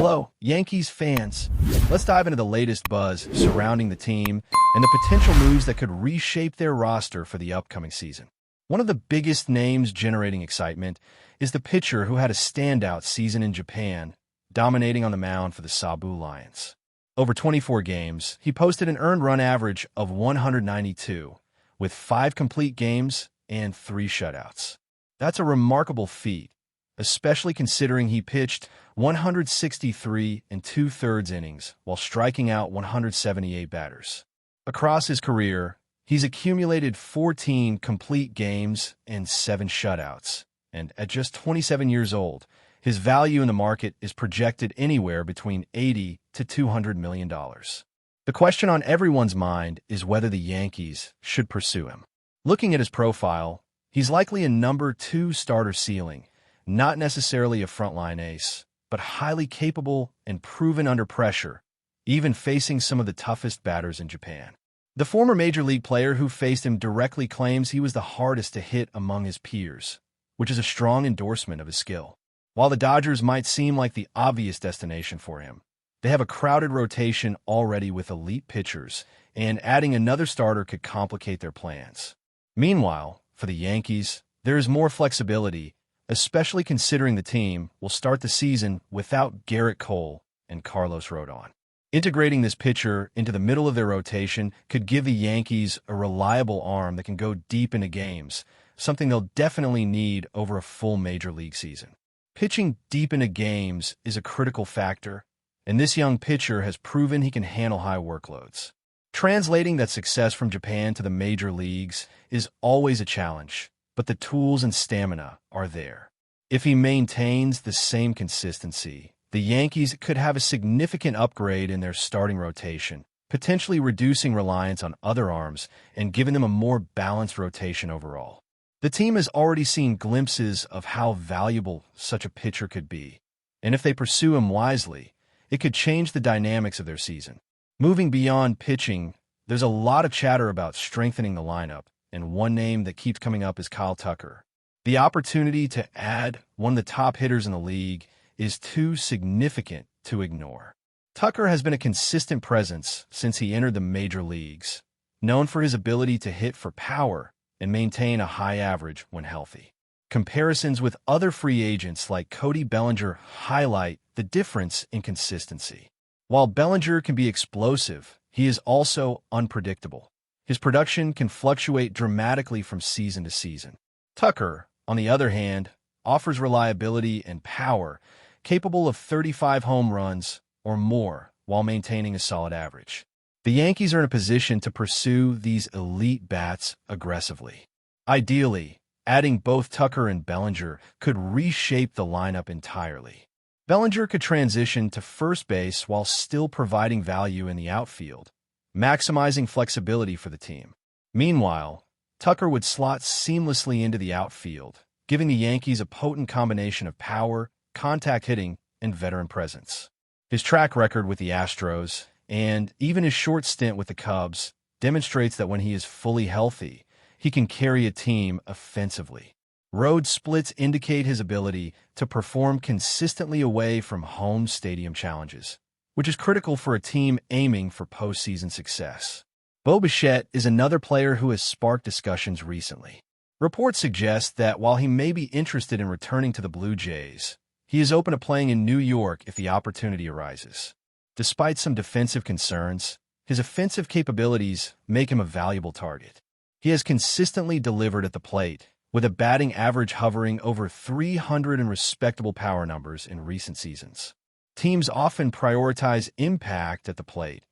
Hello, Yankees fans. Let's dive into the latest buzz surrounding the team and the potential moves that could reshape their roster for the upcoming season. One of the biggest names generating excitement is the pitcher who had a standout season in Japan, dominating on the mound for the Sabu Lions. Over 24 games, he posted an earned run average of 192, with 5 complete games and 3 shutouts. That's a remarkable feat, especially considering he pitched 163 and 2/3 innings while striking out 178 batters. Across his career, he's accumulated 14 complete games and 7 shutouts, and at just 27 years old, his value in the market is projected anywhere between $80 to $200 million. The question on everyone's mind is whether the Yankees should pursue him. Looking at his profile, he's likely a number 2 starter ceiling, not necessarily a frontline ace, but highly capable and proven under pressure, even facing some of the toughest batters in Japan. The former Major League player who faced him directly claims he was the hardest to hit among his peers, which is a strong endorsement of his skill. While the Dodgers might seem like the obvious destination for him, they have a crowded rotation already with elite pitchers, and adding another starter could complicate their plans. Meanwhile, for the Yankees, there is more flexibility, especially considering the team will start the season without Garrett Cole and Carlos Rodon. Integrating this pitcher into the middle of their rotation could give the Yankees a reliable arm that can go deep into games, something they'll definitely need over a full major league season. Pitching deep into games is a critical factor, and this young pitcher has proven he can handle high workloads. Translating that success from Japan to the major leagues is always a challenge, but the tools and stamina are there. If he maintains the same consistency, the Yankees could have a significant upgrade in their starting rotation, potentially reducing reliance on other arms and giving them a more balanced rotation overall. The team has already seen glimpses of how valuable such a pitcher could be, and if they pursue him wisely, it could change the dynamics of their season. Moving beyond pitching, there's a lot of chatter about strengthening the lineup, and one name that keeps coming up is Kyle Tucker. The opportunity to add one of the top hitters in the league is too significant to ignore. Tucker has been a consistent presence since he entered the major leagues, known for his ability to hit for power and maintain a high average when healthy. Comparisons with other free agents like Cody Bellinger highlight the difference in consistency. While Bellinger can be explosive, he is also unpredictable. His production can fluctuate dramatically from season to season. Tucker, on the other hand, offers reliability and power, capable of 35 home runs or more while maintaining a solid average. The Yankees are in a position to pursue these elite bats aggressively. Ideally, adding both Tucker and Bellinger could reshape the lineup entirely. Bellinger could transition to first base while still providing value in the outfield, maximizing flexibility for the team. Meanwhile, Tucker would slot seamlessly into the outfield, giving the Yankees a potent combination of power, contact hitting, and veteran presence. His track record with the Astros, and even his short stint with the Cubs, demonstrates that when he is fully healthy, he can carry a team offensively. Road splits indicate his ability to perform consistently away from home stadium challenges, which is critical for a team aiming for postseason success. Bo Bichette is another player who has sparked discussions recently. Reports suggest that while he may be interested in returning to the Blue Jays, he is open to playing in New York if the opportunity arises. Despite some defensive concerns, his offensive capabilities make him a valuable target. He has consistently delivered at the plate, with a batting average hovering over 300 and respectable power numbers in recent seasons. Teams often prioritize impact at the plate,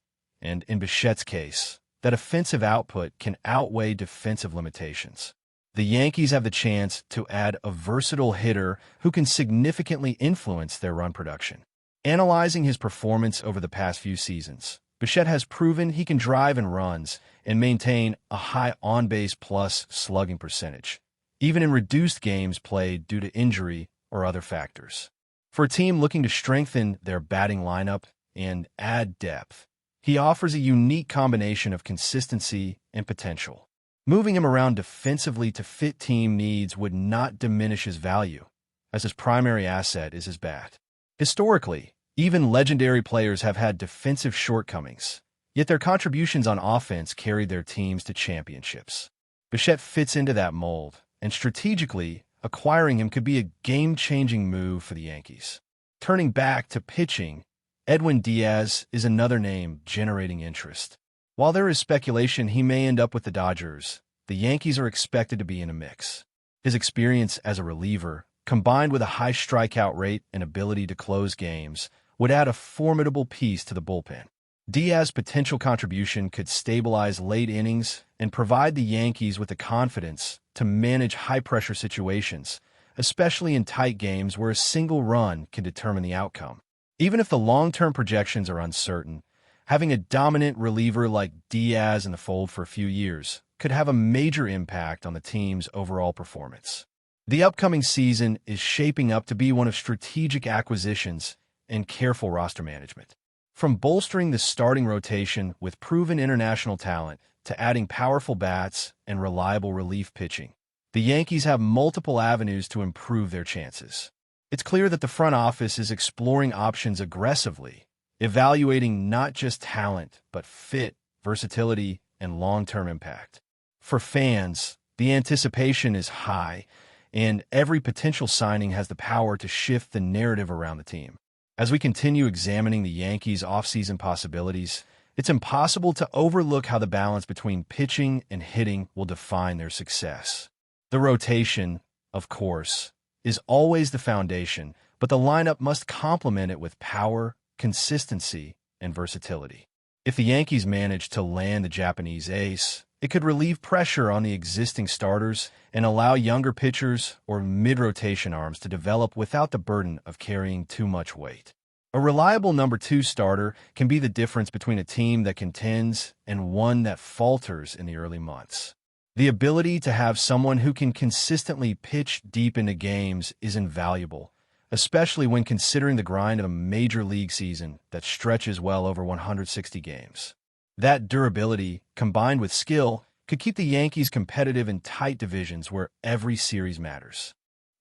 and in Bichette's case, that offensive output can outweigh defensive limitations. The Yankees have the chance to add a versatile hitter who can significantly influence their run production. Analyzing his performance over the past few seasons, Bichette has proven he can drive in runs and maintain a high on-base plus slugging percentage, even in reduced games played due to injury or other factors. For a team looking to strengthen their batting lineup and add depth, he offers a unique combination of consistency and potential. Moving him around defensively to fit team needs would not diminish his value, as his primary asset is his bat. Historically, Even legendary players have had defensive shortcomings, yet their contributions on offense carried their teams to championships. Bichette fits into that mold, and strategically, acquiring him could be a game-changing move for the Yankees. Turning back to pitching, Edwin Diaz is another name generating interest. While there is speculation he may end up with the Dodgers, the Yankees are expected to be in a mix. His experience as a reliever, combined with a high strikeout rate and ability to close games, would add a formidable piece to the bullpen. Diaz's potential contribution could stabilize late innings and provide the Yankees with the confidence to manage high-pressure situations, especially in tight games where a single run can determine the outcome. Even if the long-term projections are uncertain, having a dominant reliever like Diaz in the fold for a few years could have a major impact on the team's overall performance. The upcoming season is shaping up to be one of strategic acquisitions and careful roster management. From bolstering the starting rotation with proven international talent to adding powerful bats and reliable relief pitching, the Yankees have multiple avenues to improve their chances. It's clear that the front office is exploring options aggressively, evaluating not just talent, but fit, versatility, and long-term impact. For fans, the anticipation is high, and every potential signing has the power to shift the narrative around the team. As we continue examining the Yankees' offseason possibilities, it's impossible to overlook how the balance between pitching and hitting will define their success. The rotation, of course, is always the foundation, but the lineup must complement it with power, consistency, and versatility. If the Yankees manage to land the Japanese ace, it could relieve pressure on the existing starters and allow younger pitchers or mid-rotation arms to develop without the burden of carrying too much weight. A reliable number 2 starter can be the difference between a team that contends and one that falters in the early months. The ability to have someone who can consistently pitch deep into games is invaluable, especially when considering the grind of a major league season that stretches well over 160 games. That durability, combined with skill, could keep the Yankees competitive in tight divisions where every series matters.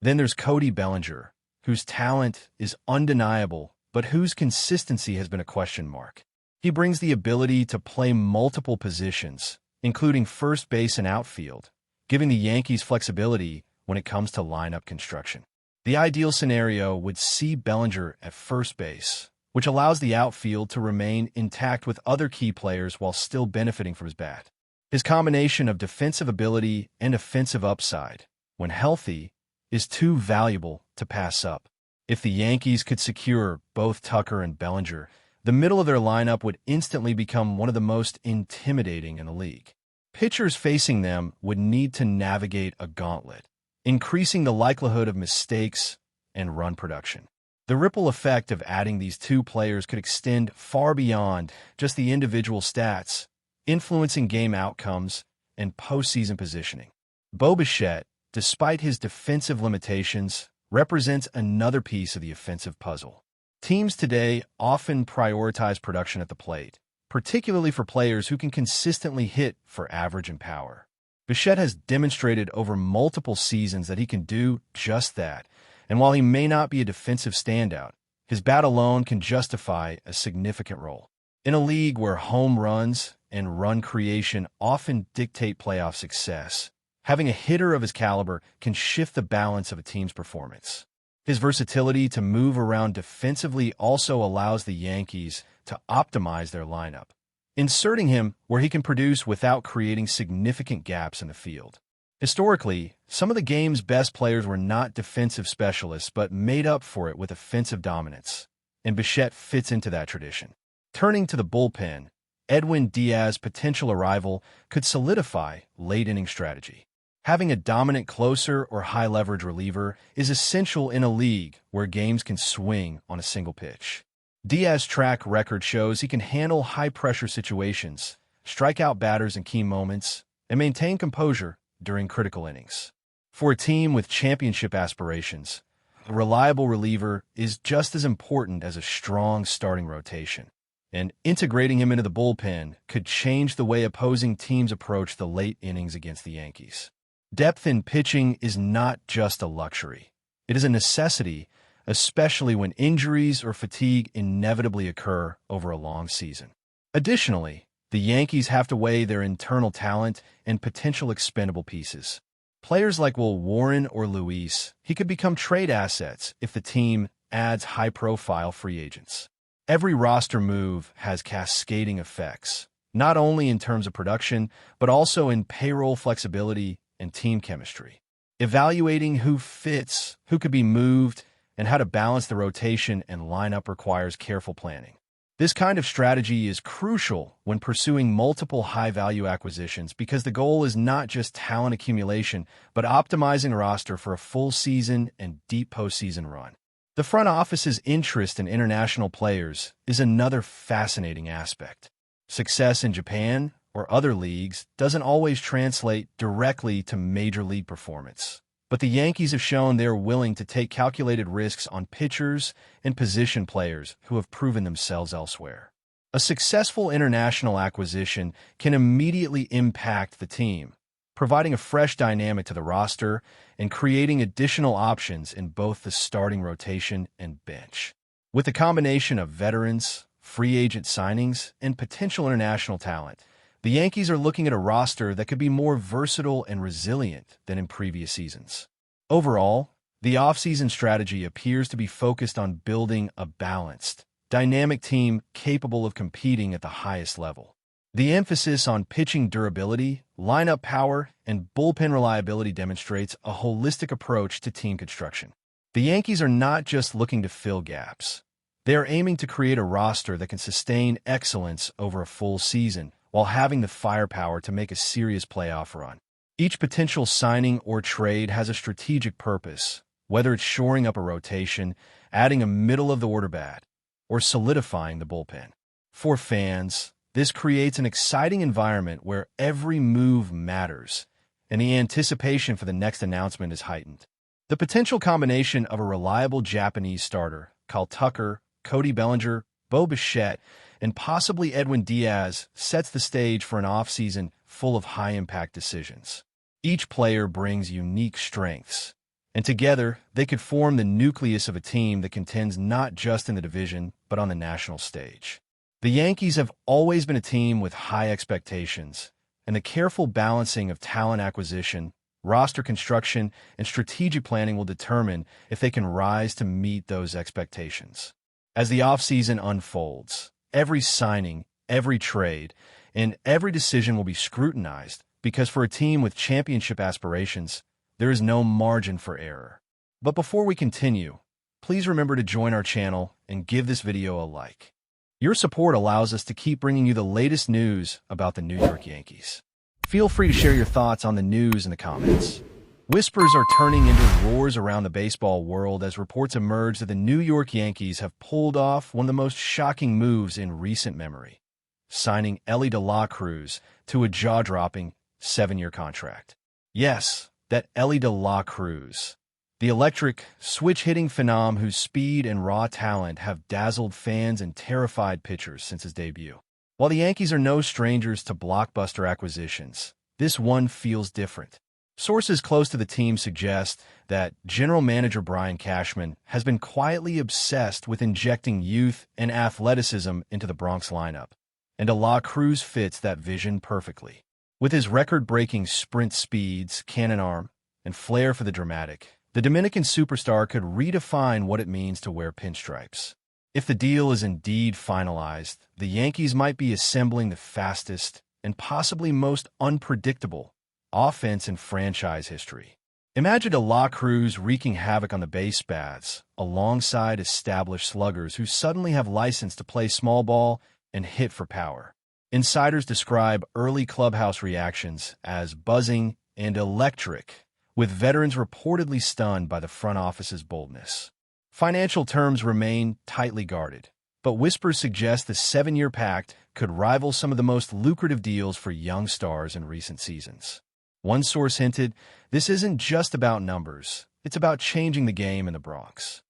Then there's Cody Bellinger, whose talent is undeniable, but whose consistency has been a question mark. He brings the ability to play multiple positions, including first base and outfield, giving the Yankees flexibility when it comes to lineup construction. The ideal scenario would see Bellinger at first base, which allows the outfield to remain intact with other key players while still benefiting from his bat. His combination of defensive ability and offensive upside, when healthy, is too valuable to pass up. If the Yankees could secure both Tucker and Bellinger, the middle of their lineup would instantly become one of the most intimidating in the league. Pitchers facing them would need to navigate a gauntlet, increasing the likelihood of mistakes and run production. The ripple effect of adding these two players could extend far beyond just the individual stats, influencing game outcomes and postseason positioning. Bo Bichette, despite his defensive limitations, represents another piece of the offensive puzzle. Teams today often prioritize production at the plate, particularly for players who can consistently hit for average and power. Bichette has demonstrated over multiple seasons that he can do just that, and while he may not be a defensive standout, his bat alone can justify a significant role. In a league where home runs and run creation often dictate playoff success, having a hitter of his caliber can shift the balance of a team's performance. His versatility to move around defensively also allows the Yankees to optimize their lineup, inserting him where he can produce without creating significant gaps in the field. Historically, some of the game's best players were not defensive specialists but made up for it with offensive dominance, and Bichette fits into that tradition. Turning to the bullpen, Edwin Diaz's potential arrival could solidify late-inning strategy. Having a dominant closer or high-leverage reliever is essential in a league where games can swing on a single pitch. Diaz's track record shows he can handle high-pressure situations, strike out batters in key moments, and maintain composure during critical innings. For a team with championship aspirations, a reliable reliever is just as important as a strong starting rotation, and integrating him into the bullpen could change the way opposing teams approach the late innings against the Yankees. Depth in pitching is not just a luxury. It is a necessity, especially when injuries or fatigue inevitably occur over a long season. Additionally, the Yankees have to weigh their internal talent and potential expendable pieces. Players like Warren or Luis, he could become trade assets if the team adds high-profile free agents. Every roster move has cascading effects, not only in terms of production, but also in payroll flexibility and team chemistry. Evaluating who fits, who could be moved, and how to balance the rotation and lineup requires careful planning. This kind of strategy is crucial when pursuing multiple high-value acquisitions because the goal is not just talent accumulation, but optimizing a roster for a full season and deep postseason run. The front office's interest in international players is another fascinating aspect. Success in Japan or other leagues doesn't always translate directly to major league performance. But the Yankees have shown they are willing to take calculated risks on pitchers and position players who have proven themselves elsewhere. A successful international acquisition can immediately impact the team, providing a fresh dynamic to the roster and creating additional options in both the starting rotation and bench. With a combination of veterans, free agent signings, and potential international talent, the Yankees are looking at a roster that could be more versatile and resilient than in previous seasons. Overall, the offseason strategy appears to be focused on building a balanced, dynamic team capable of competing at the highest level. The emphasis on pitching durability, lineup power, and bullpen reliability demonstrates a holistic approach to team construction. The Yankees are not just looking to fill gaps. They are aiming to create a roster that can sustain excellence over a full season while having the firepower to make a serious playoff run. Each potential signing or trade has a strategic purpose, whether it's shoring up a rotation, adding a middle-of-the-order bat, or solidifying the bullpen. For fans, this creates an exciting environment where every move matters, and the anticipation for the next announcement is heightened. The potential combination of a reliable Japanese starter, Kyle Tucker, Cody Bellinger, Bo Bichette, and possibly Edwin Diaz sets the stage for an offseason full of high-impact decisions. Each player brings unique strengths, and together they could form the nucleus of a team that contends not just in the division, but on the national stage. The Yankees have always been a team with high expectations, and the careful balancing of talent acquisition, roster construction, and strategic planning will determine if they can rise to meet those expectations. As the offseason unfolds, every signing, every trade, and every decision will be scrutinized because for a team with championship aspirations, there is no margin for error. But before we continue, please remember to join our channel and give this video a like. Your support allows us to keep bringing you the latest news about the New York Yankees. Feel free to share your thoughts on the news in the comments. Whispers are turning into roars around the baseball world as reports emerge that the New York Yankees have pulled off one of the most shocking moves in recent memory, signing ELLY DE LA CRUZ to a jaw-dropping 7-year contract. Yes, that ELLY DE LA CRUZ, the electric, switch-hitting phenom whose speed and raw talent have dazzled fans and terrified pitchers since his debut. While the Yankees are no strangers to blockbuster acquisitions, this one feels different. Sources close to the team suggest that general manager Brian Cashman has been quietly obsessed with injecting youth and athleticism into the Bronx lineup, and De La Cruz fits that vision perfectly. With his record-breaking sprint speeds, cannon arm, and flair for the dramatic, the Dominican superstar could redefine what it means to wear pinstripes. If the deal is indeed finalized, the Yankees might be assembling the fastest and possibly most unpredictable offense in franchise history. Imagine De La Cruz wreaking havoc on the base paths alongside established sluggers who suddenly have license to play small ball and hit for power. Insiders describe early clubhouse reactions as buzzing and electric, with veterans reportedly stunned by the front office's boldness. Financial terms remain tightly guarded, but whispers suggest the 7-year pact could rival some of the most lucrative deals for young stars in recent seasons. One source hinted, this isn't just about numbers, it's about changing the game in the Bronx.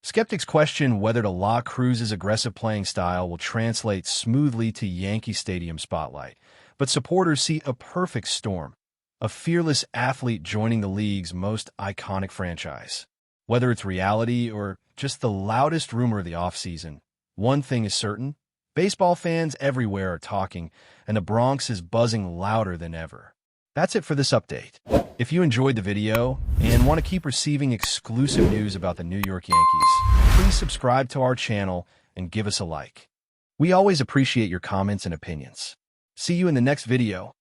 Skeptics question whether De La Cruz's aggressive playing style will translate smoothly to Yankee Stadium spotlight, but supporters see a perfect storm, a fearless athlete joining the league's most iconic franchise. Whether it's reality or just the loudest rumor of the offseason. One thing is certain, baseball fans everywhere are talking, and the Bronx is buzzing louder than ever. That's it for this update. If you enjoyed the video and want to keep receiving exclusive news about the New York Yankees, please subscribe to our channel and give us a like. We always appreciate your comments and opinions. See you in the next video.